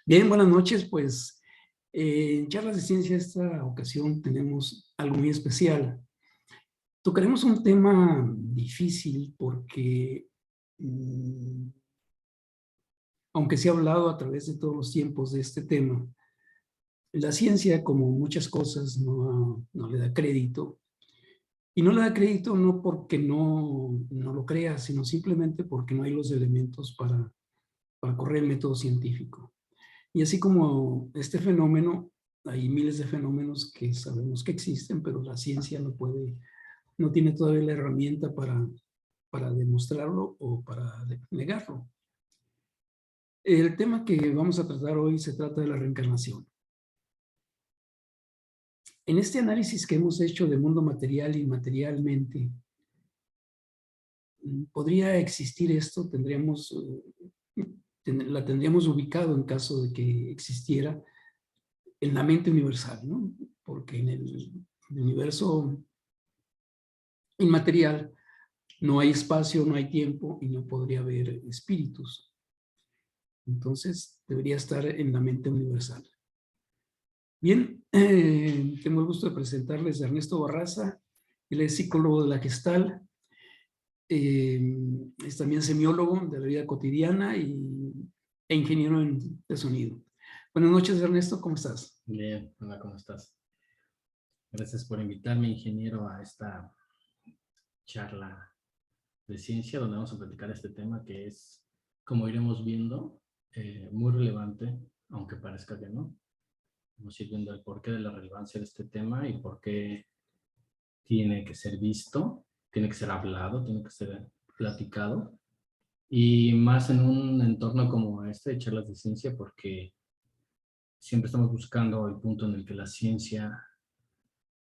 Bien, buenas noches. Pues en Charlas de Ciencia esta ocasión tenemos algo muy especial. Tocaremos un tema difícil porque, mm, aunque se ha hablado a través de todos los tiempos de este tema, la ciencia, como muchas cosas, no le da crédito. Y no le da crédito no porque no lo crea, sino simplemente porque no hay los elementos para correr el método científico. Y así como este fenómeno, hay miles de fenómenos que sabemos que existen, pero la ciencia no tiene todavía la herramienta para demostrarlo o para negarlo. El tema que vamos a tratar hoy se trata de la reencarnación. En este análisis que hemos hecho de mundo material y inmaterialmente, ¿podría existir esto? La tendríamos ubicado en caso de que existiera en la mente universal, ¿no? Porque en el universo inmaterial no hay espacio, no hay tiempo y no podría haber espíritus. Entonces, debería estar en la mente universal. Bien, tengo el gusto de presentarles a Ernesto Barraza. Él es psicólogo de la Gestalt, es también semiólogo de la vida cotidiana e ingeniero de sonido. Buenas noches, Ernesto, ¿cómo estás? Bien, hola, ¿cómo estás? Gracias por invitarme, ingeniero, a esta charla de ciencia donde vamos a platicar este tema que es, como iremos viendo, muy relevante, aunque parezca que no. Vamos a ir viendo el porqué de la relevancia de este tema y por qué tiene que ser visto, tiene que ser hablado, tiene que ser platicado. Y más en un entorno como este de charlas de ciencia, porque siempre estamos buscando el punto en el que la ciencia,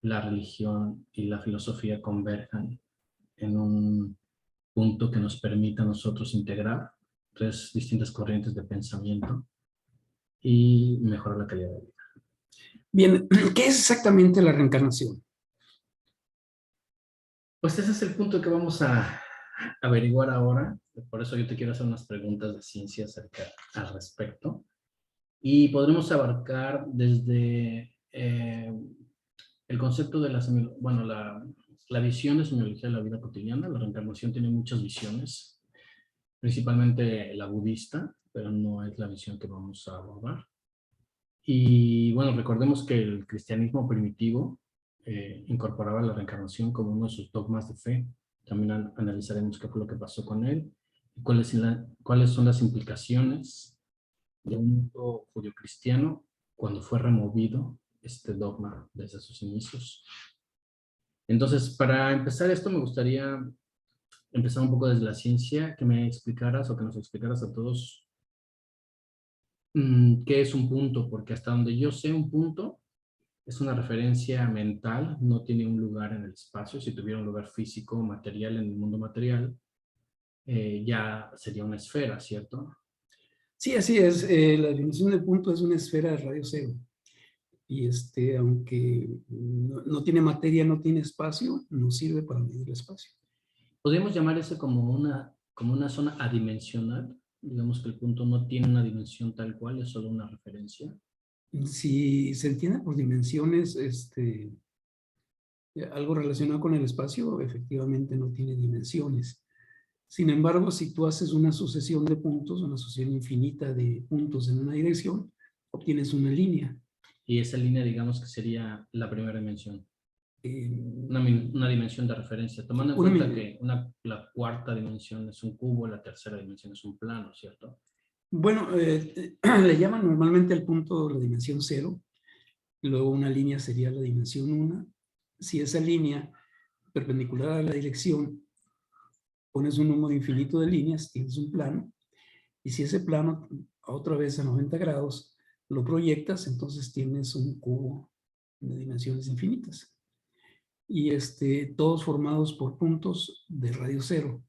la religión y la filosofía converjan en un punto que nos permita a nosotros integrar tres distintas corrientes de pensamiento y mejorar la calidad de vida. Bien, ¿qué es exactamente la reencarnación? Pues ese es el punto que vamos a averiguar ahora. Por eso yo te quiero hacer unas preguntas de ciencia acerca al respecto. Y podremos abarcar desde el concepto de la visión de semiología de la vida cotidiana. La reencarnación tiene muchas visiones, principalmente la budista, pero no es la visión que vamos a abordar. Y bueno, recordemos que el cristianismo primitivo incorporaba la reencarnación como uno de sus dogmas de fe. También analizaremos qué fue lo que pasó con él y cuáles son las implicaciones de un mundo judio-cristiano cuando fue removido este dogma desde sus inicios. Entonces, para empezar esto, me gustaría empezar un poco desde la ciencia, que me explicaras o que nos explicaras a todos qué es un punto, porque hasta donde yo sé, un punto es una referencia mental, no tiene un lugar en el espacio. Si tuviera un lugar físico, material en el mundo material, ya sería una esfera, ¿cierto? Sí, así es. La definición de punto es una esfera de radio cero. Y aunque no tiene materia, no tiene espacio, nos sirve para medir el espacio. Podríamos llamar eso como una zona adimensional. Digamos que el punto no tiene una dimensión tal cual, es solo una referencia. Si se entiende por dimensiones, algo relacionado con el espacio, efectivamente no tiene dimensiones. Sin embargo, si tú haces una sucesión de puntos, una sucesión infinita de puntos en una dirección, obtienes una línea. Y esa línea, digamos que sería la primera dimensión. Eh, Una dimensión de referencia, tomando en una, cuenta que la cuarta dimensión es un cubo, la tercera dimensión es un plano, ¿cierto? bueno, le llaman normalmente al punto la dimensión cero, luego una línea sería la dimensión 1. Si esa línea perpendicular a la dirección pones un número infinito de líneas, tienes un plano, y si ese plano otra vez a 90 grados lo proyectas, entonces tienes un cubo de dimensiones infinitas. Y todos formados por puntos de radio cero.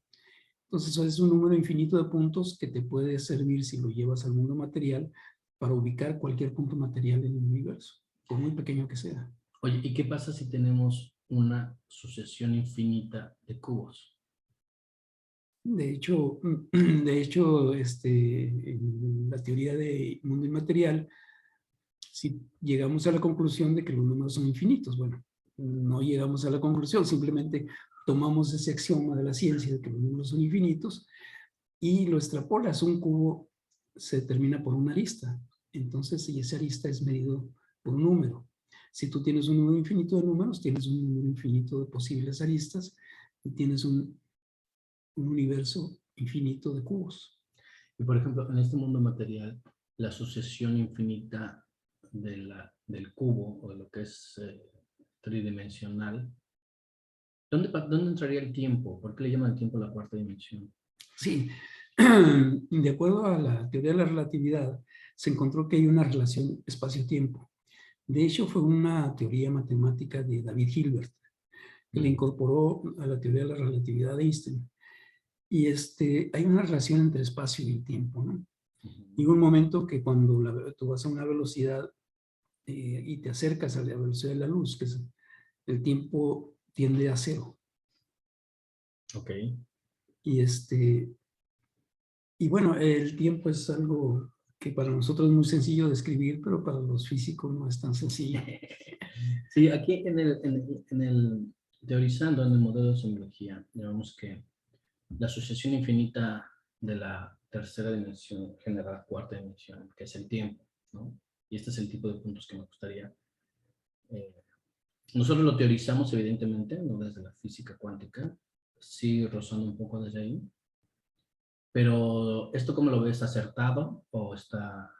Entonces, eso es un número infinito de puntos que te puede servir si lo llevas al mundo material para ubicar cualquier punto material en el universo, por muy pequeño que sea. Oye, ¿y qué pasa si tenemos una sucesión infinita de cubos? En la teoría de mundo inmaterial, si llegamos a la conclusión de que los números son infinitos, bueno, no llegamos a la conclusión, simplemente tomamos ese axioma de la ciencia de que los números son infinitos y lo extrapolas. Un cubo se determina por una arista. Entonces, si esa arista es medido por un número. Si tú tienes un número infinito de números, tienes un número infinito de posibles aristas y tienes un universo infinito de cubos. Y por ejemplo, en este mundo material, la sucesión infinita del cubo o de lo que es tridimensional, ¿dónde entraría el tiempo? ¿Por qué le llaman el tiempo la cuarta dimensión? Sí, de acuerdo a la teoría de la relatividad, se encontró que hay una relación espacio-tiempo. De hecho, fue una teoría matemática de David Hilbert, que le incorporó a la teoría de la relatividad de Einstein. Y hay una relación entre espacio y tiempo, ¿no? Y un momento que cuando tú vas a una velocidad y te acercas a la velocidad de la luz, que es el tiempo tiende a cero. Ok. Y bueno, el tiempo es algo que para nosotros es muy sencillo de escribir, pero para los físicos no es tan sencillo. Sí, aquí teorizando en el modelo de semiología, digamos que la sucesión infinita de la tercera dimensión genera la cuarta dimensión, que es el tiempo, ¿no? Y este es el tipo de puntos que me gustaría. Nosotros lo teorizamos, evidentemente, no desde la física cuántica, sí rozando un poco desde ahí. Pero, ¿esto cómo lo ves? ¿Acertado o está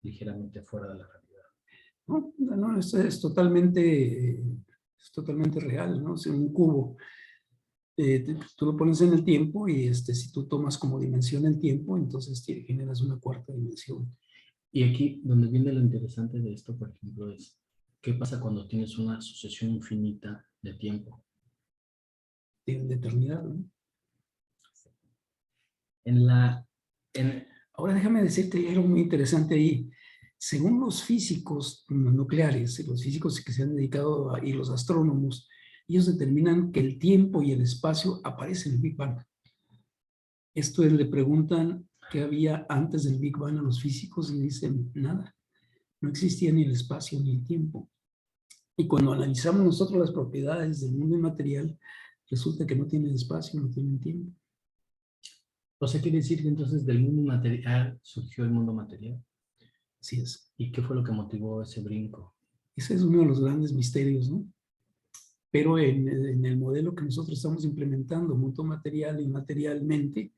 ligeramente fuera de la realidad? No, es totalmente real, ¿no? O sea, un cubo, tú lo pones en el tiempo y si tú tomas como dimensión el tiempo, entonces generas una cuarta dimensión. Y aquí, donde viene lo interesante de esto, por ejemplo, es ¿qué pasa cuando tienes una sucesión infinita de tiempo? De eternidad, ¿no? Ahora déjame decirte algo muy interesante ahí. Según los físicos nucleares, los físicos que se han dedicado y los astrónomos, ellos determinan que el tiempo y el espacio aparecen en el Big Bang. Esto es, le preguntan qué había antes del Big Bang a los físicos y dicen nada. No existía ni el espacio ni el tiempo. Y cuando analizamos nosotros las propiedades del mundo inmaterial, resulta que no tienen espacio, no tienen tiempo. O sea, quiere decir que entonces del mundo material surgió el mundo material. Así es. ¿Y qué fue lo que motivó ese brinco? Ese es uno de los grandes misterios, ¿no? Pero en el modelo que nosotros estamos implementando, mundo material e inmaterialmente,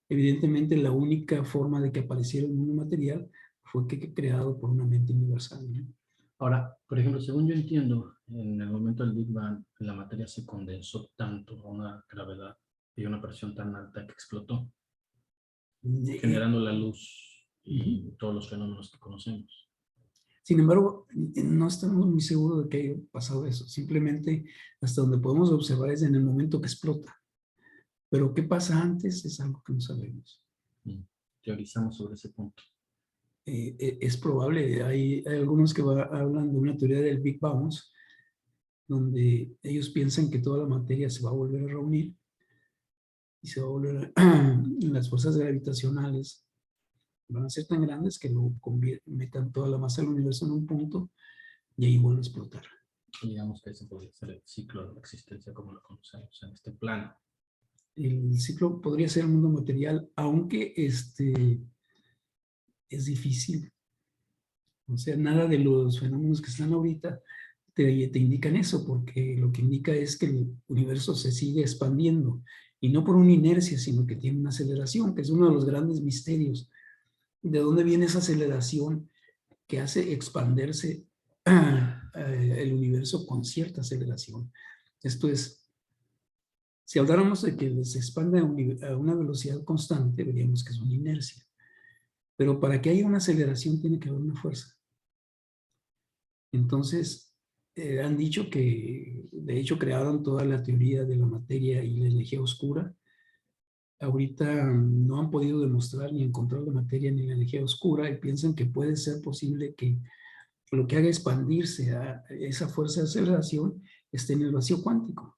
evidentemente la única forma de que apareciera el mundo material fue creado por una mente universal, ¿no? Ahora, por ejemplo, según yo entiendo, en el momento del Big Bang, la materia se condensó tanto a una gravedad y una presión tan alta que explotó, generando la luz y todos los fenómenos que conocemos. Sin embargo, no estamos muy seguros de que haya pasado eso. Simplemente hasta donde podemos observar es en el momento que explota. Pero qué pasa antes es algo que no sabemos. Teorizamos sobre ese punto. Es probable, hay algunos que hablan de una teoría del Big Bang, donde ellos piensan que toda la materia se va a volver a reunir y se va a volver las fuerzas gravitacionales van a ser tan grandes que lo metan toda la masa del universo en un punto y ahí vuelve a explotar. Digamos que ese podría ser el ciclo de la existencia como lo conocemos en este plano. El ciclo podría ser el mundo material, aunque es difícil. O sea, nada de los fenómenos que están ahorita te indican eso, porque lo que indica es que el universo se sigue expandiendo, y no por una inercia, sino que tiene una aceleración, que es uno de los grandes misterios. ¿De dónde viene esa aceleración que hace expandirse el universo con cierta aceleración? Esto es, si habláramos de que se expande a una velocidad constante, veríamos que es una inercia. Pero para que haya una aceleración tiene que haber una fuerza. Entonces, han dicho que, de hecho, crearon toda la teoría de la materia y la energía oscura. Ahorita no han podido demostrar ni encontrar la materia ni la energía oscura y piensan que puede ser posible que lo que haga expandirse a esa fuerza de aceleración esté en el vacío cuántico.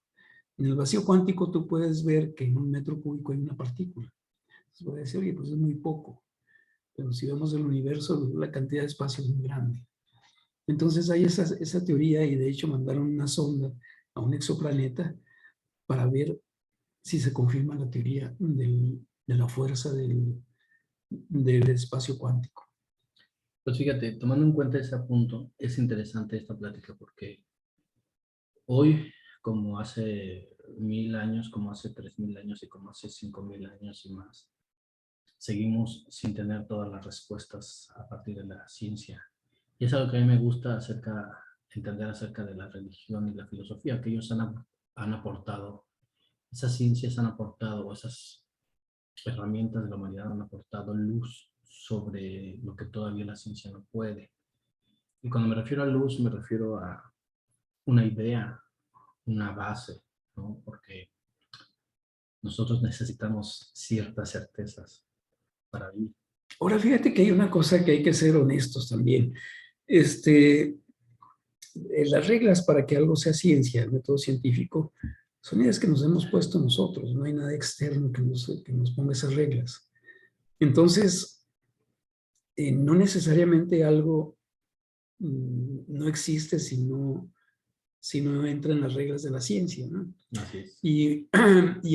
En el vacío cuántico tú puedes ver que en un metro cúbico hay una partícula. Entonces puede decir, oye, pues es muy poco. Pero si vemos el universo, la cantidad de espacio es muy grande. Entonces hay esa teoría y de hecho mandaron una sonda a un exoplaneta para ver si se confirma la teoría de la fuerza del espacio cuántico. Pues fíjate, tomando en cuenta ese punto, es interesante esta plática porque hoy, como hace 1000 años, como hace 3000 años y como hace 5000 años y más, seguimos sin tener todas las respuestas a partir de la ciencia. Y es algo que a mí me gusta entender acerca de la religión y la filosofía, que ellos han aportado, esas ciencias han aportado, esas herramientas de la humanidad han aportado luz sobre lo que todavía la ciencia no puede. Y cuando me refiero a luz, me refiero a una idea, una base, ¿no? Porque nosotros necesitamos ciertas certezas para vivir. Ahora fíjate que hay una cosa que hay que ser honestos también. Este, las reglas para que algo sea ciencia, el método científico, son ideas que nos hemos puesto nosotros. No hay nada externo que nos ponga esas reglas. Entonces, no necesariamente algo no existe si no entra en las reglas de la ciencia, ¿no? Así es. Y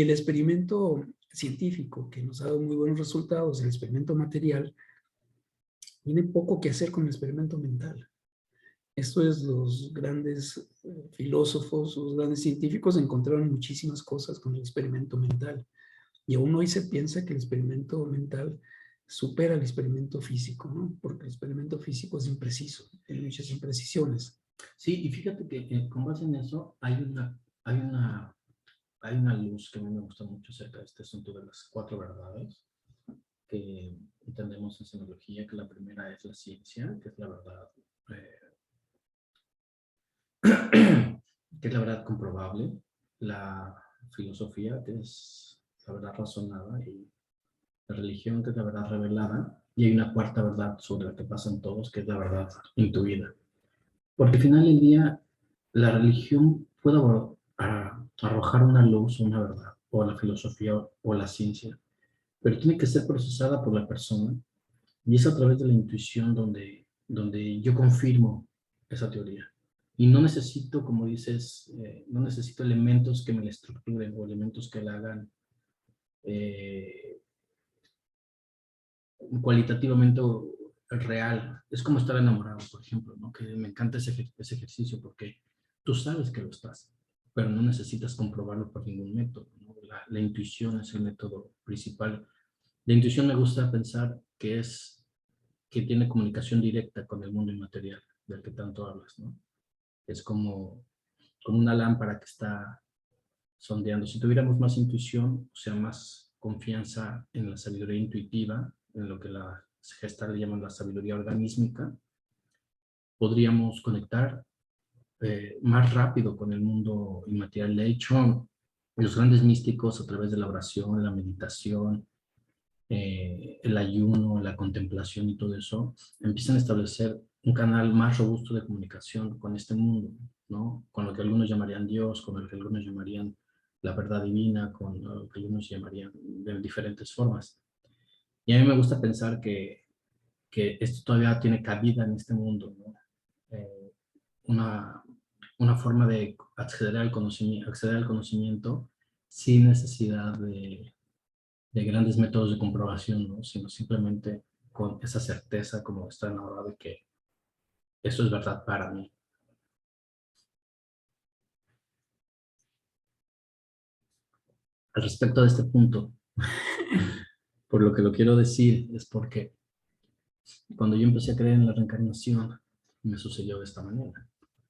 el experimento científico que nos ha dado muy buenos resultados, el experimento material, tiene poco que hacer con el experimento mental. Esto es, los grandes filósofos, los grandes científicos encontraron muchísimas cosas con el experimento mental. Y aún hoy se piensa que el experimento mental supera el experimento físico, ¿no? Porque el experimento físico es impreciso, tiene muchas imprecisiones. Sí, y fíjate que con base en eso hay una luz que a mí me gusta mucho acerca de este asunto de las 4 verdades que entendemos en semiología, que la primera es la ciencia, que es la verdad, que es la verdad comprobable, la filosofía, que es la verdad razonada, y la religión, que es la verdad revelada, y hay una cuarta verdad sobre la que pasan todos, que es la verdad intuida. Porque al final del día, la religión puede arrojar una luz, una verdad, o la filosofía o la ciencia, pero tiene que ser procesada por la persona, y es a través de la intuición donde yo confirmo esa teoría. Y no necesito, como dices, no necesito elementos que me la estructuren o elementos que la hagan eh, cualitativamente real. Es como estar enamorado, por ejemplo, ¿no? Que me encanta ese ejercicio porque tú sabes que lo estás, pero no necesitas comprobarlo por ningún método, ¿no? La intuición es el método principal. La intuición me gusta pensar que tiene comunicación directa con el mundo inmaterial del que tanto hablas, ¿no? Es como una lámpara que está sondeando. Si tuviéramos más intuición, o sea, más confianza en la sabiduría intuitiva, en lo que la gestal le llaman la sabiduría organísmica, podríamos conectar más rápido con el mundo inmaterial. De hecho, los grandes místicos, a través de la oración, la meditación, el ayuno, la contemplación y todo eso, empiezan a establecer un canal más robusto de comunicación con este mundo, ¿no? Con lo que algunos llamarían Dios, con lo que algunos llamarían la verdad divina, con lo que algunos llamarían de diferentes formas. Y a mí me gusta pensar que esto todavía tiene cabida en este mundo, ¿no? Eh, una, una forma de acceder al conocimiento sin necesidad de grandes métodos de comprobación, ¿no? Sino simplemente con esa certeza como está ahora de que eso es verdad para mí. Al respecto de este punto, por lo que lo quiero decir es porque cuando yo empecé a creer en la reencarnación, me sucedió de esta manera.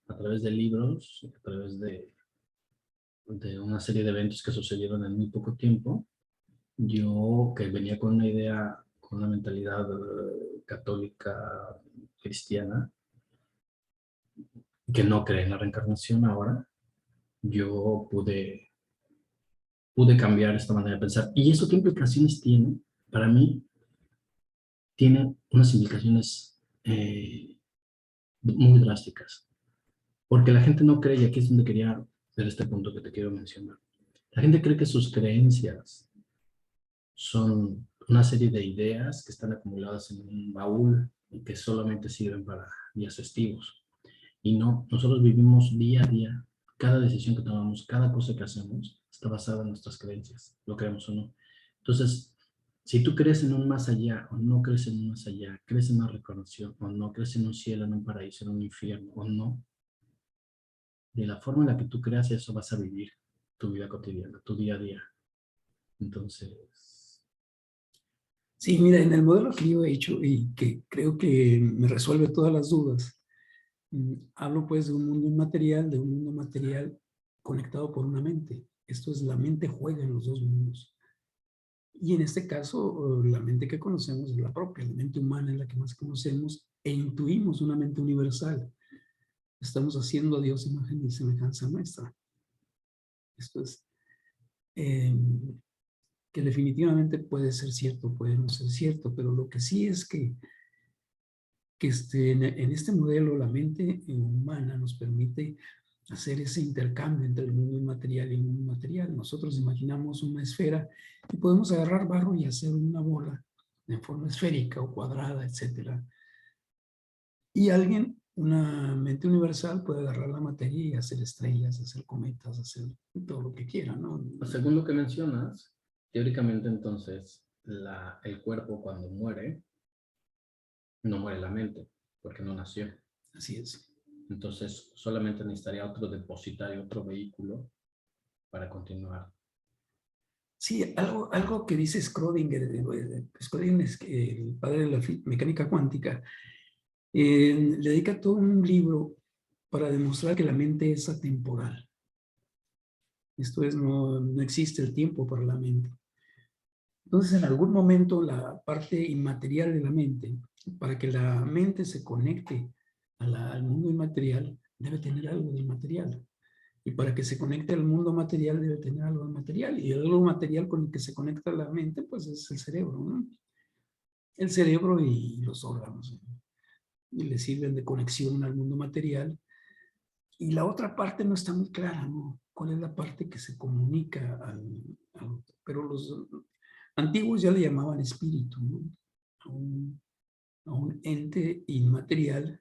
A través de libros, a través de una serie de eventos que sucedieron en muy poco tiempo, yo que venía con una idea, con una mentalidad católica, cristiana, que no cree en la reencarnación ahora, yo pude cambiar esta manera de pensar. ¿Y eso qué implicaciones tiene? Para mí, tiene unas implicaciones muy drásticas. Porque la gente no cree, y aquí es donde quería ver este punto que te quiero mencionar. La gente cree que sus creencias son una serie de ideas que están acumuladas en un baúl y que solamente sirven para días festivos. Y no, nosotros vivimos día a día. Cada decisión que tomamos, cada cosa que hacemos, está basada en nuestras creencias, lo creemos o no. Entonces, si tú crees en un más allá o no crees en un más allá, crees en una reencarnación o no, crees en un cielo, en un paraíso, en un infierno o no, de la forma en la que tú creas eso vas a vivir tu vida cotidiana, tu día a día. Entonces, Sí, mira, en el modelo que yo he hecho y que creo que me resuelve todas las dudas, hablo pues de un mundo inmaterial, de un mundo material conectado por una mente. Esto es, la mente juega en los dos mundos. Y en este caso, la mente que conocemos es la propia, la mente humana es la que más conocemos e intuimos una mente universal. Estamos haciendo a Dios imagen y semejanza nuestra. Esto es, eh, que definitivamente puede ser cierto, puede no ser cierto, pero lo que sí es que en este modelo la mente humana nos permite hacer ese intercambio entre el mundo inmaterial y el mundo material. Nosotros imaginamos una esfera y podemos agarrar barro y hacer una bola en forma esférica o cuadrada, etcétera. Y alguien, una mente universal, puede agarrar la materia y hacer estrellas, hacer cometas, hacer todo lo que quiera, ¿no? según lo que mencionas, teóricamente entonces el cuerpo cuando muere, no muere la mente, porque no nació. Así es. Entonces solamente necesitaría otro depositario, otro vehículo para continuar. Sí, algo que dice Schrödinger, Schrödinger es el padre de la mecánica cuántica, le dedica todo un libro para demostrar que la mente es atemporal. Esto es, no existe el tiempo para la mente. Entonces, en algún momento, la parte inmaterial de la mente, para que la mente se conecte al mundo inmaterial, debe tener algo del material. Y para que se conecte al mundo material, debe tener algo del material. Y algo material con el que se conecta la mente, pues es el cerebro, ¿no? El cerebro y los órganos, ¿no? Y le sirven de conexión al mundo material. Y la otra parte no está muy clara, ¿no? ¿Cuál es la parte que se comunica pero los antiguos ya le llamaban espíritu, ¿no? A un ente inmaterial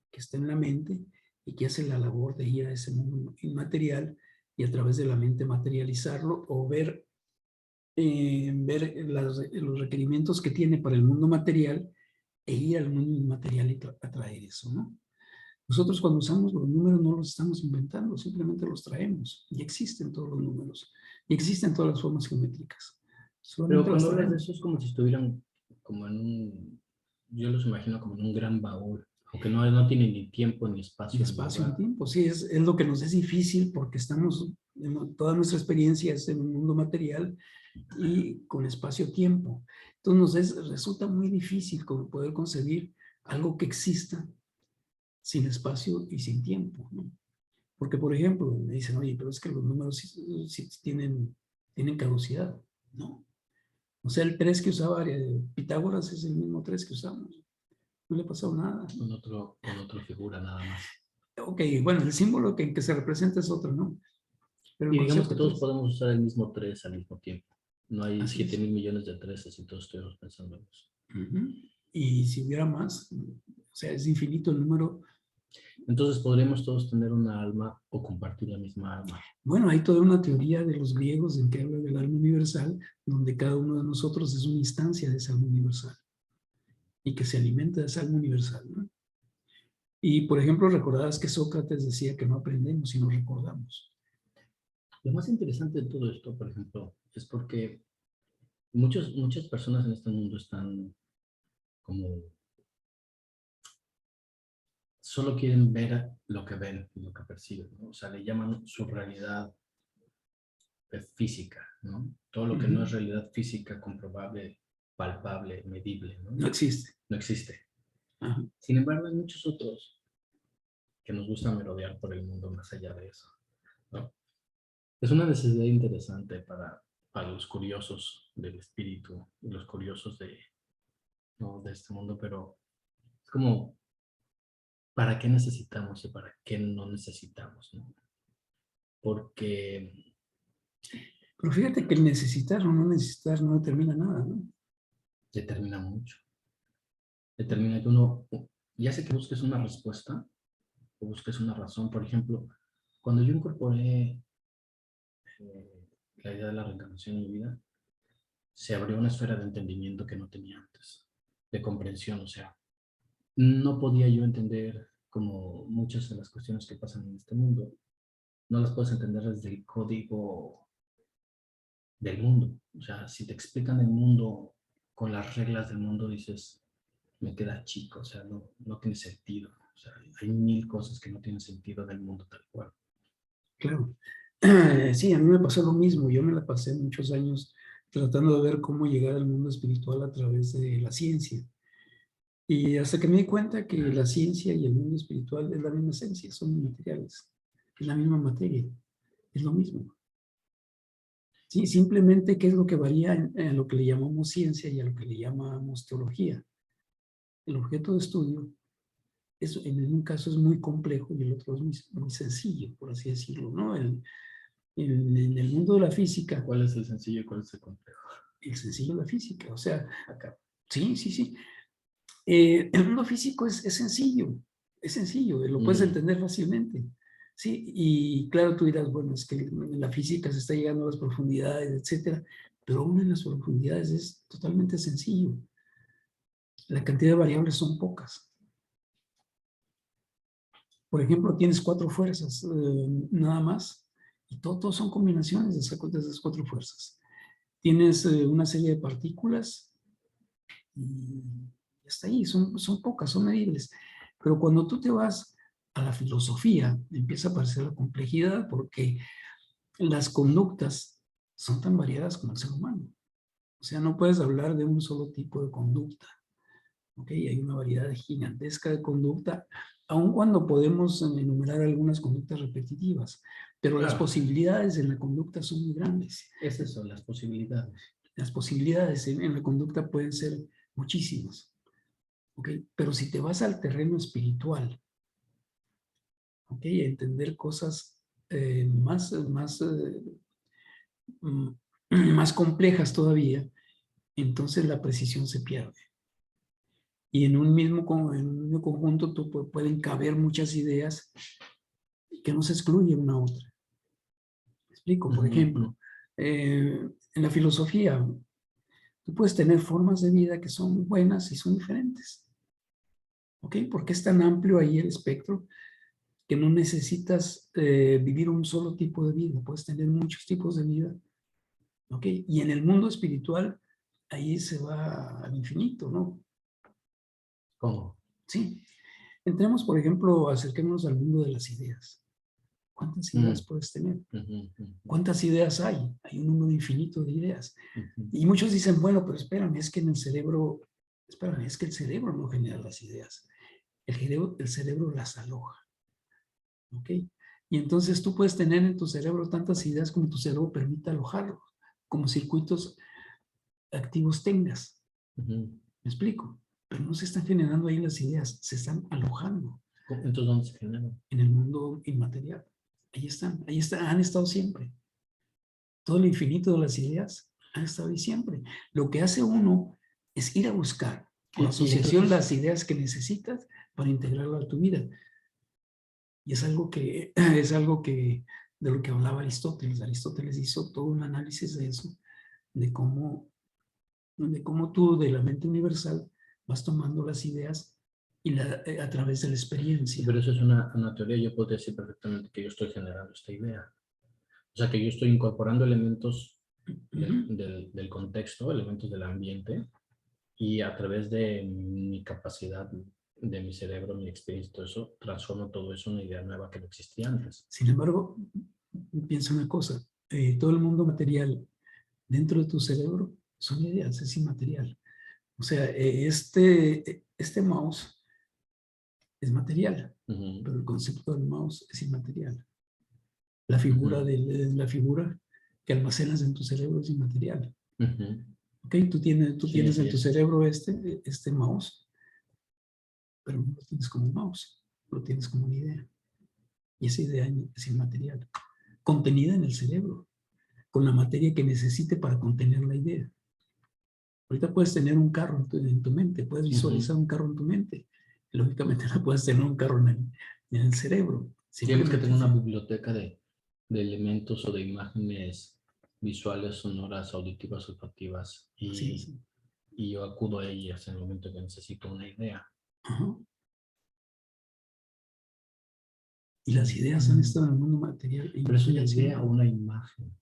que está en la mente y que hace la labor de ir a ese mundo inmaterial y a través de la mente materializarlo o ver los requerimientos que tiene para el mundo material e ir al mundo inmaterial y atraer eso, ¿no? Nosotros cuando usamos los números no los estamos inventando, simplemente los traemos y existen todos los números y existen todas las formas geométricas. Pero Solamente las cuando hablas de traemos. eso es como si estuvieran como en yo los imagino como en un gran baúl, aunque no tiene ni tiempo ni Y espacio ni espacio en lugar. tiempo, sí, es lo que nos es difícil porque toda nuestra experiencia es en un mundo material y con espacio-tiempo. Entonces resulta muy difícil poder concebir algo que exista sin espacio y sin tiempo, ¿no? Porque, por ejemplo, me dicen, oye, pero es que los números sí tienen caducidad. No. O sea, el 3 que usaba Pitágoras es el mismo 3 que usamos. No le ha pasado nada. Con otra figura nada más. Ok, bueno, el símbolo que se representa es otro, ¿no? Pero el Y digamos que concepto todos es, podemos usar el mismo 3 al mismo tiempo. No hay así siete es. mil millones de 3 y todos estuvimos pensando en eso. Ujú. Y si hubiera más, o sea, es infinito el número. Entonces podríamos todos tener una alma o compartir la misma alma. Bueno, hay toda una teoría de los griegos en que habla del alma universal, donde cada uno de nosotros es una instancia de esa alma universal y que se alimenta de esa alma universal, ¿no? Y, por ejemplo, recordarás que Sócrates decía que no aprendemos, sino recordamos. Lo más interesante de todo esto, por ejemplo, es porque muchas personas en este mundo están como solo quieren ver lo que ven y lo que perciben, ¿no? O sea, le llaman su realidad física, ¿no? Todo lo que no es realidad física, comprobable, palpable, medible, ¿no? No existe. No existe. Ajá. Sin embargo, hay muchos otros que nos gusta merodear por el mundo más allá de eso, ¿no? Es una necesidad interesante para los curiosos del espíritu y los curiosos ¿no? de este mundo, pero es como, ¿para qué necesitamos y para qué no necesitamos, ¿no? porque Pero fíjate que el necesitar o no necesitar no determina nada, ¿no? determina mucho. Determina que uno, ya sea que busques una respuesta o busques una razón. Por ejemplo, cuando yo incorporé la idea de la reencarnación en mi vida, se abrió una esfera de entendimiento que no tenía antes, de comprensión. O sea, no podía yo entender como muchas de las cuestiones que pasan en este mundo, no las puedes entender desde el código del mundo. O sea, si te explican el mundo con las reglas del mundo, dices, me queda chico, o sea, no tiene sentido. O sea, hay mil cosas que no tienen sentido del mundo tal cual. Claro. Sí, a mí me pasó lo mismo. Yo me la pasé muchos años tratando de ver cómo llegar al mundo espiritual a través de la ciencia. Y hasta que me di cuenta que la ciencia y el mundo espiritual es la misma esencia, son inmateriales, es la misma materia, es lo mismo. Sí, simplemente qué es lo que varía en lo que le llamamos ciencia y a lo que le llamamos teología. El objeto de estudio en un caso es muy complejo y el otro es muy sencillo, por así decirlo, ¿no? En el mundo de la física. ¿Cuál es el sencillo y cuál es el complejo? El sencillo es la física, o sea, Acá. sí, sí, sí. El mundo físico es sencillo, lo puedes entender fácilmente. Sí, y claro, tú dirás, bueno, es que en la física se está llegando a las profundidades, etcétera, pero aún en las profundidades es totalmente sencillo. La cantidad de variables son pocas. Por ejemplo, tienes 4 fuerzas, nada más, y todos son combinaciones de esas 4 fuerzas. Tienes una serie de partículas y hasta ahí, son pocas, son medibles. Pero cuando tú te vas a la filosofía, empieza a aparecer la complejidad porque las conductas son tan variadas como el ser humano. O sea, no puedes hablar de un solo tipo de conducta. ¿Ok? Hay una variedad gigantesca de conducta, aun cuando podemos enumerar algunas conductas repetitivas, pero las posibilidades en la conducta son muy grandes. Es eso, las posibilidades. Las posibilidades en la conducta pueden ser muchísimas. ¿Ok? Pero si te vas al terreno espiritual, ¿ok? A entender cosas más complejas todavía, entonces la precisión se pierde. Y en un mismo conjunto pueden caber muchas ideas que no se excluyen una a otra. ¿Me explico? Por ejemplo, en la filosofía, tú puedes tener formas de vida que son buenas y son diferentes. ¿Ok? Porque es tan amplio ahí el espectro que no necesitas vivir un solo tipo de vida, puedes tener muchos tipos de vida. ¿Ok? Y en el mundo espiritual, ahí se va al infinito, ¿no? ¿Cómo? Sí. Entremos, por ejemplo, acerquémonos al mundo de las ideas. ¿Cuántas ideas puedes tener? ¿Cuántas ideas hay? Hay un número infinito de ideas. Y muchos dicen, bueno, pero espérame, es que en el cerebro, espérame, es que el cerebro no genera las ideas. El cerebro las aloja. ¿Ok? Y entonces tú puedes tener en tu cerebro tantas ideas como tu cerebro permite alojarlo, como circuitos activos tengas. ¿Me explico? Pero no se están generando ahí las ideas, se están alojando. Entonces, ¿dónde se generan? En el mundo inmaterial. Ahí están, han estado siempre. Todo el infinito de las ideas han estado ahí siempre. Lo que hace uno es ir a buscar por asociación las ideas que necesitas para integrarlo a tu vida. Y es algo que, de lo que hablaba Aristóteles. Aristóteles hizo todo un análisis de eso, de cómo tú de la mente universal vas tomando las ideas y a través de la experiencia. Pero eso es una teoría. Yo puedo decir perfectamente que yo estoy generando esta idea. O sea, que yo estoy incorporando elementos del contexto, elementos del ambiente, y a través de mi capacidad, de mi cerebro, mi experiencia, todo eso, transformo todo eso en una idea nueva que no existía antes. Sin embargo, piensa una cosa, todo el mundo material dentro de tu cerebro son ideas, es inmaterial. O sea, este mouse es material, pero el concepto del mouse es inmaterial. La figura, la figura que almacenas en tu cerebro es inmaterial. ¿Ok? Tú tienes en tu cerebro este mouse, pero no lo tienes como un mouse, lo tienes como una idea. Y esa idea es inmaterial. contenida en el cerebro, con la materia que necesite para contener la idea. Ahorita puedes tener un carro en tu mente, puedes visualizar un carro en tu mente. Lógicamente no puedes tener un carro en el cerebro. Digamos que Simplemente tengo una biblioteca de elementos o de imágenes visuales, sonoras, auditivas, olfativas, así es. y yo acudo a ellas en el momento que necesito una idea. Ajá. Y las ideas han estado en el mundo material. Pero es una idea o una imagen.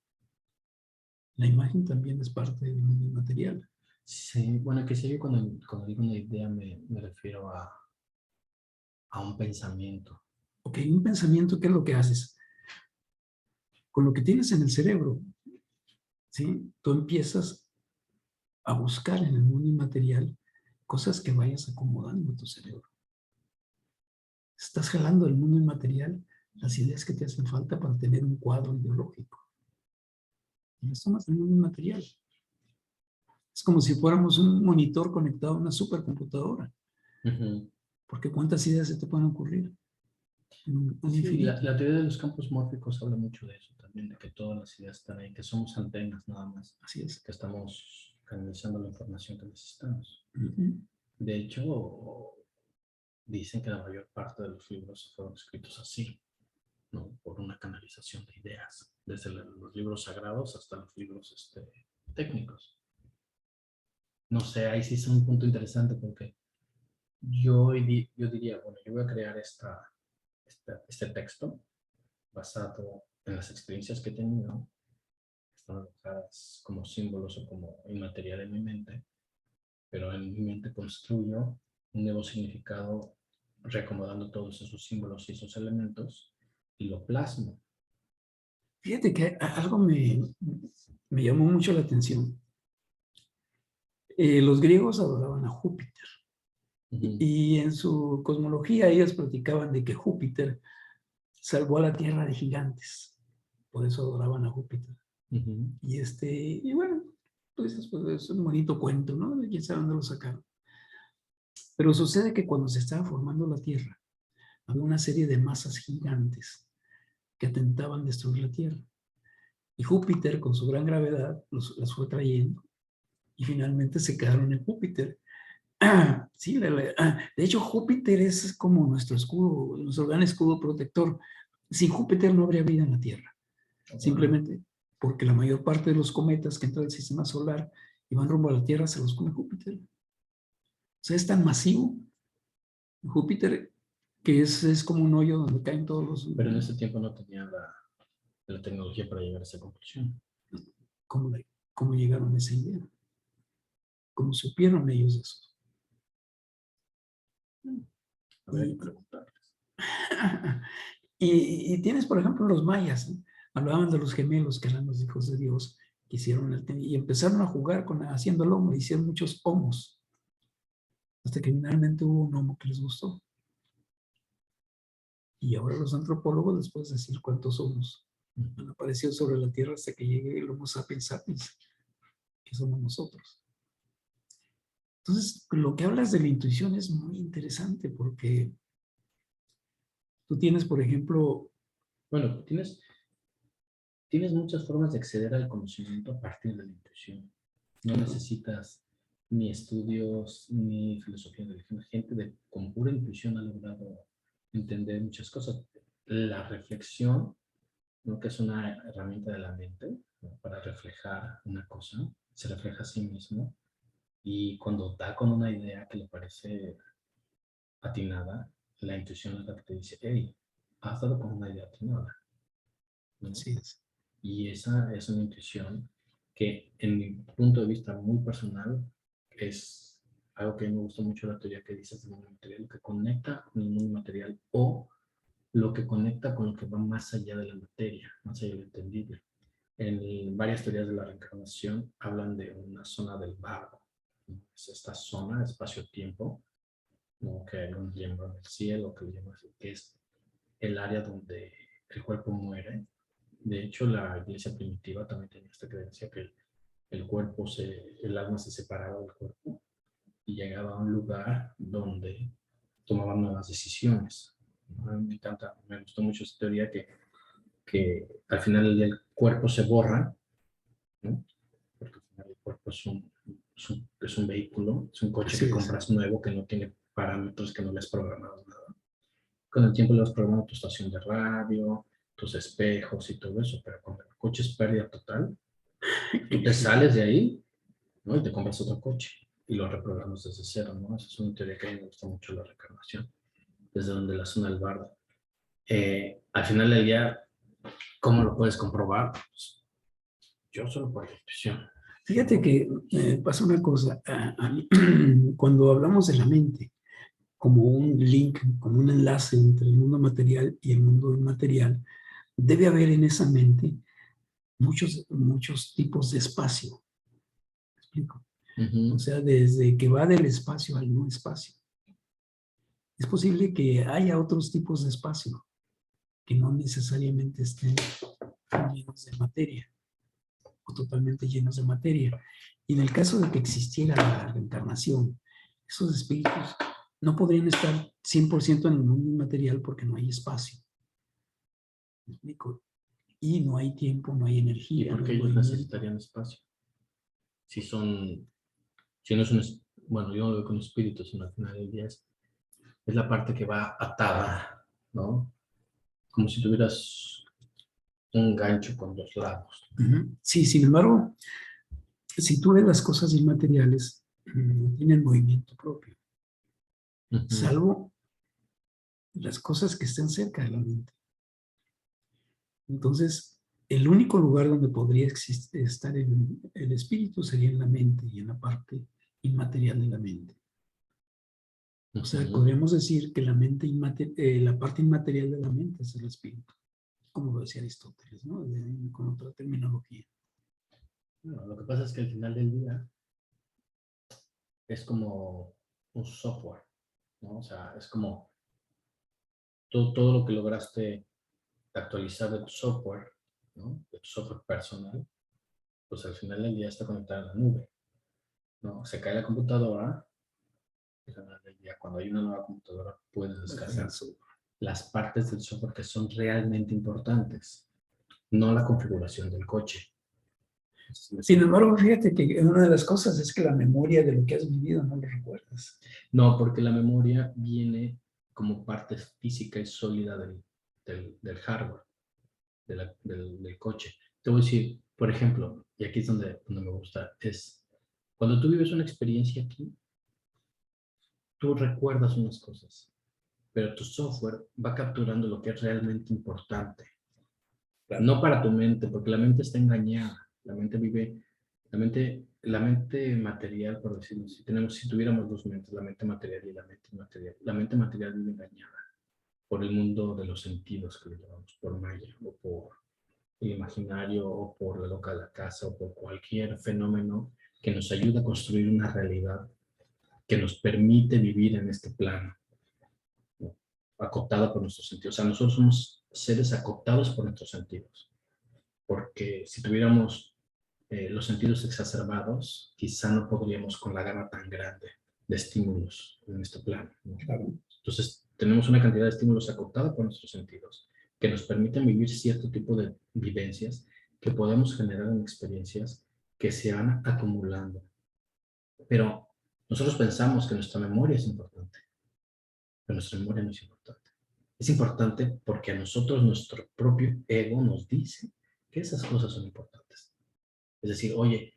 La imagen también es parte del mundo inmaterial. Sí, bueno, que sé yo cuando digo una idea me refiero a un pensamiento. Ok, un pensamiento, ¿qué es lo que haces? Con lo que tienes en el cerebro, ¿sí? Tú empiezas a buscar en el mundo inmaterial cosas que vayas acomodando en tu cerebro. Estás jalando del mundo inmaterial las ideas que te hacen falta para tener un cuadro ideológico. Y las tomas del mundo inmaterial. Es como si fuéramos un monitor conectado a una supercomputadora. Porque ¿cuántas ideas se te pueden ocurrir? Sí, la teoría de los campos mórficos habla mucho de eso también, de que todas las ideas están ahí, que somos antenas nada más. Así es. Que estamos canalizando la información que necesitamos. Uh-huh. De hecho, dicen que la mayor parte de los libros fueron escritos así, ¿no? Por una canalización de ideas, desde los libros sagrados hasta los libros técnicos. No sé, ahí sí es un punto interesante porque yo diría, bueno, yo voy a crear este texto basado en las experiencias que he tenido, que están alojadas como símbolos o como inmaterial en mi mente, pero en mi mente construyo un nuevo significado reacomodando todos esos símbolos y esos elementos y lo plasmo. Fíjate que algo me llamó mucho la atención. Los griegos adoraban a Júpiter. Y en su cosmología ellos platicaban de que Júpiter salvó a la Tierra de gigantes. Por eso adoraban a Júpiter. Y bueno, pues es un bonito cuento, ¿no? De quién sabe dónde lo sacaron. Pero sucede que cuando se estaba formando la Tierra, había una serie de masas gigantes que atentaban destruir la Tierra. Y Júpiter, con su gran gravedad, las fue trayendo y finalmente se quedaron en Júpiter. Sí, de hecho, Júpiter es como nuestro escudo, nuestro gran escudo protector. Sin Júpiter no habría vida en la Tierra. Simplemente porque la mayor parte de los cometas que entran al sistema solar y van rumbo a la Tierra se los come Júpiter. O sea, es tan masivo Júpiter que es como un hoyo donde caen todos los... Pero en ese tiempo no tenía la tecnología para llegar a esa conclusión. ¿Cómo llegaron a esa idea? ¿Cómo supieron ellos eso? Habría que preguntarles. Y tienes, por ejemplo, los mayas, ¿no? Hablaban de los gemelos que eran los hijos de Dios, que hicieron y empezaron a jugar haciendo el homo, hicieron muchos homos, hasta que finalmente hubo un homo que les gustó. Y ahora los antropólogos les pueden decir cuántos homos han aparecido sobre la Tierra hasta que llegue el Homo sapiens sapiens, que somos nosotros. Entonces, lo que hablas de la intuición es muy interesante porque tú tienes, por ejemplo... Bueno, tienes muchas formas de acceder al conocimiento a partir de la intuición. No necesitas ni estudios, ni filosofía de religión. Gente con pura intuición ha logrado entender muchas cosas. La reflexión, ¿no? Que es una herramienta de la mente, ¿no? Para reflejar una cosa, se refleja a sí mismo, y cuando da con una idea que le parece atinada, la intuición es la que te dice, hey, has dado con una idea atinada, ¿no? Así es. Y esa es una intuición que, en mi punto de vista muy personal, es algo que me gustó mucho, la teoría que dices del mundo material, que conecta con el mundo material, o lo que conecta con lo que va más allá de la materia, más allá de lo entendible. En varias teorías de la reencarnación hablan de una zona del vago. Es esta zona, espacio-tiempo, ¿no? Que algunos llaman el cielo, que es el área donde el cuerpo muere. De hecho, la iglesia primitiva también tenía esta creencia que el alma se separaba del cuerpo y llegaba a un lugar donde tomaban nuevas decisiones. A mí me gustó mucho esta teoría, que que al final del día el cuerpo se borra, ¿no? Porque al final el cuerpo es un vehículo, es un coche Así que es. compras nuevo, que no tiene parámetros, que no le has programado nada. Con el tiempo le has programado tu estación de radio, tus espejos y todo eso, pero cuando el coche es pérdida total, tú te sales de ahí, ¿no? Y te compras otro coche y lo reprogramas desde cero, ¿no? Esa es una teoría que a mí me gusta mucho, la reencarnación, desde donde la zona del bardo. Al final del día, ¿cómo lo puedes comprobar? Pues, yo solo por intuición. Fíjate que pasa una cosa. Cuando hablamos de la mente como un link, como un enlace entre el mundo material y el mundo inmaterial, debe haber en esa mente muchos tipos de espacio. ¿Me explico? O sea, desde que va del espacio al no espacio. Es posible que haya otros tipos de espacio que no necesariamente estén llenos de materia o totalmente llenos de materia. Y en el caso de que existiera la reencarnación, esos espíritus no podrían estar 100% en el mundo inmaterial porque no hay espacio. ¿Me explico? Y no hay tiempo, no hay ¿Y energía, por no qué hay ellos movimiento. necesitarían espacio? Si son, si no es un, bueno, yo lo veo con espíritus, sino al final del día es la parte que va atada, ¿no? Como si tuvieras un gancho con dos lados. Sí, sin embargo, si tú ves las cosas inmateriales, no tienen movimiento propio, salvo las cosas que estén cerca de la mente. Entonces, el único lugar donde podría estar el espíritu sería en la mente y en la parte inmaterial de la mente. O sea, podríamos decir que la parte inmaterial de la mente es el espíritu, como lo decía Aristóteles, ¿no? Con otra terminología. Bueno, lo que pasa es que al final del día es como un software, ¿no? O sea, es como todo lo que lograste actualizar de tu software, ¿no? De tu software personal, pues al final del día está conectado a la nube, ¿no? Se cae la computadora, pues al final del día, cuando hay una nueva computadora, puedes descargar las partes del software que son realmente importantes, no la configuración del coche. Sin embargo, fíjate que una de las cosas es que la memoria de lo que has vivido no lo recuerdas. No, porque la memoria viene como parte física y sólida del hardware, del coche. Te voy a decir, por ejemplo, y aquí es donde me gusta, es cuando tú vives una experiencia aquí, tú recuerdas unas cosas, pero tu software va capturando lo que es realmente importante. Claro. No para tu mente, porque la mente está engañada. La mente vive, la mente material, por decirlo así, si tuviéramos dos mentes, la mente material y la mente inmaterial. La mente material vive engañada por el mundo de los sentidos que le llamamos, por Maya, o por el imaginario, o por la loca de la casa, o por cualquier fenómeno que nos ayuda a construir una realidad que nos permite vivir en este plano, ¿no? Acotada por nuestros sentidos. O sea, nosotros somos seres acotados por nuestros sentidos. Porque si tuviéramos los sentidos exacerbados, quizá no podríamos con la gama tan grande de estímulos en este plano, ¿no? Claro. Entonces, tenemos una cantidad de estímulos acotada por nuestros sentidos que nos permiten vivir cierto tipo de vivencias que podemos generar en experiencias que se van acumulando. Pero nosotros pensamos que nuestra memoria es importante, pero nuestra memoria no es importante. Es importante porque a nosotros nuestro propio ego nos dice que esas cosas son importantes. Es decir, oye,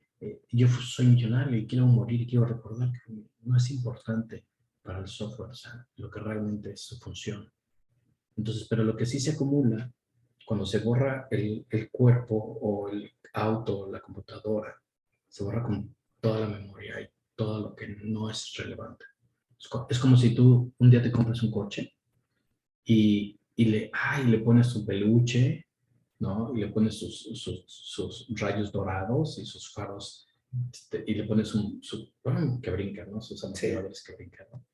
yo soy millonario y quiero morir y quiero recordar que no es importante para el software, o sea, lo que realmente es su función. Entonces, pero lo que sí se acumula cuando se borra el cuerpo o el auto o la computadora, se borra con toda la memoria y todo lo que no es relevante. Es como si tú un día te compras un coche y le pones su peluche, ¿no? Y le pones sus rayos dorados y sus faros, y le pones que brinca, ¿no? Sus amortiguadores que brincan, ¿no?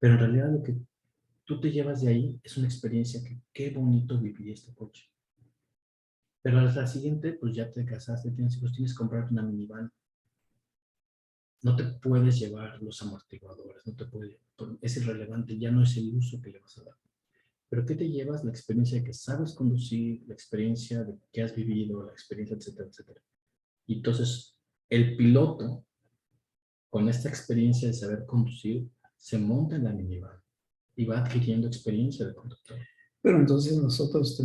Pero en realidad lo que tú te llevas de ahí es una experiencia que qué bonito viví este coche. Pero a la siguiente, pues ya te casaste, tienes hijos, tienes que comprarte una minivan. No te puedes llevar los amortiguadores, no te puedes, es irrelevante, ya no es el uso que le vas a dar. Pero ¿qué te llevas? La experiencia de que sabes conducir, la experiencia de que has vivido, la experiencia, etcétera, etcétera. Y entonces, el piloto, con esta experiencia de saber conducir, se monta en la minivan y va adquiriendo experiencia de conductor. Pero entonces nosotros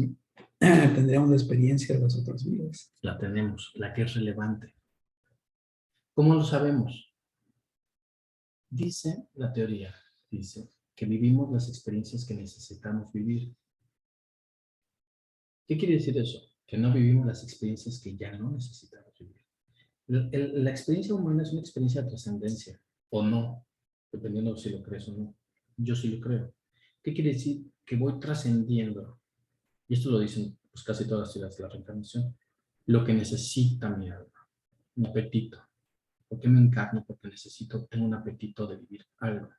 tendríamos la experiencia de las otras vidas. La tenemos, la que es relevante. ¿Cómo lo sabemos? Dice la teoría, dice que vivimos las experiencias que necesitamos vivir. ¿Qué quiere decir eso? Que no vivimos las experiencias que ya no necesitamos vivir. La experiencia humana es una experiencia de trascendencia, o no, dependiendo si lo crees o no. Yo sí lo creo. ¿Qué quiere decir? Que voy trascendiendo, y esto lo dicen pues, casi todas las teorías de la reencarnación, lo que necesita mi alma, mi apetito. ¿Por qué me encarno? Porque tengo un apetito de vivir algo.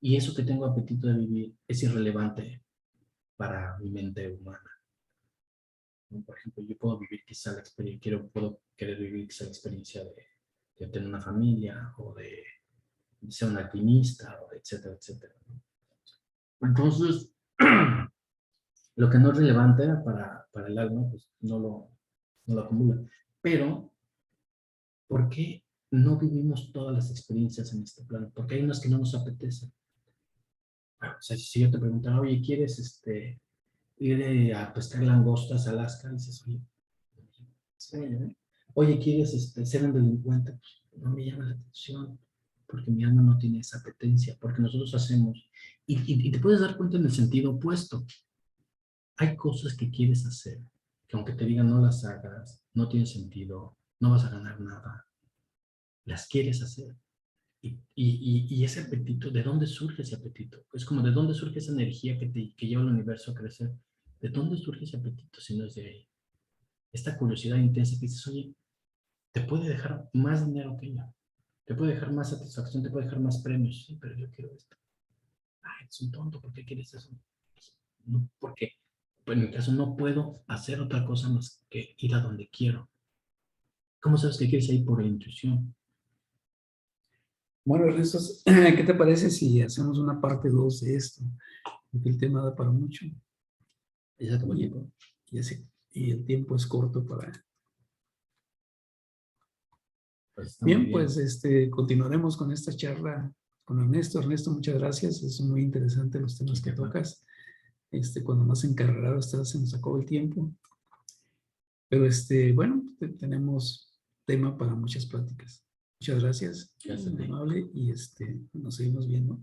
Y eso que tengo apetito de vivir es irrelevante para mi mente humana. Por ejemplo, yo puedo vivir quizá la experiencia, puedo querer vivir quizá la experiencia de tener una familia o de ser un alpinista, o etcétera, etcétera. Entonces, lo que no es relevante para el alma, pues no lo acumula. Pero, ¿por qué no vivimos todas las experiencias en este plano? Porque hay unas que no nos apetecen. O sea, si yo te preguntara, oye, ¿quieres ir a pescar langostas a Alaska? Y dices, oye, sí, ¿eh? Oye, ¿quieres ser un delincuente? Pues no me llama la atención, porque mi alma no tiene esa apetencia, porque nosotros hacemos, y te puedes dar cuenta en el sentido opuesto. Hay cosas que quieres hacer, que aunque te digan no las hagas, no tiene sentido, no vas a ganar nada, las quieres hacer. Y ese apetito, ¿de dónde surge ese apetito? Es como de dónde surge esa energía que lleva al universo a crecer. ¿De dónde surge ese apetito si no es de ahí? Esta curiosidad intensa que dices, oye, te puede dejar más dinero que ella, te puede dejar más satisfacción, te puede dejar más premios, sí, pero yo quiero esto. Ay, es un tonto, ¿por qué quieres eso? No, porque en mi caso no puedo hacer otra cosa más que ir a donde quiero. ¿Cómo sabes que quieres ir por la intuición? Bueno, Ernesto, ¿qué te parece si hacemos una parte 2 de esto? Porque el tema da para mucho. Exactamente. Y el tiempo es corto para... Pues está muy Bien, bien. pues continuaremos con esta charla con Ernesto. Ernesto, muchas gracias. Es muy interesante los temas que tocas. Cuando más encarregado estás, se nos acabó el tiempo. Pero bueno, tenemos tema para muchas pláticas. Muchas gracias. Gracias a ti. Muy amable. Y nos seguimos viendo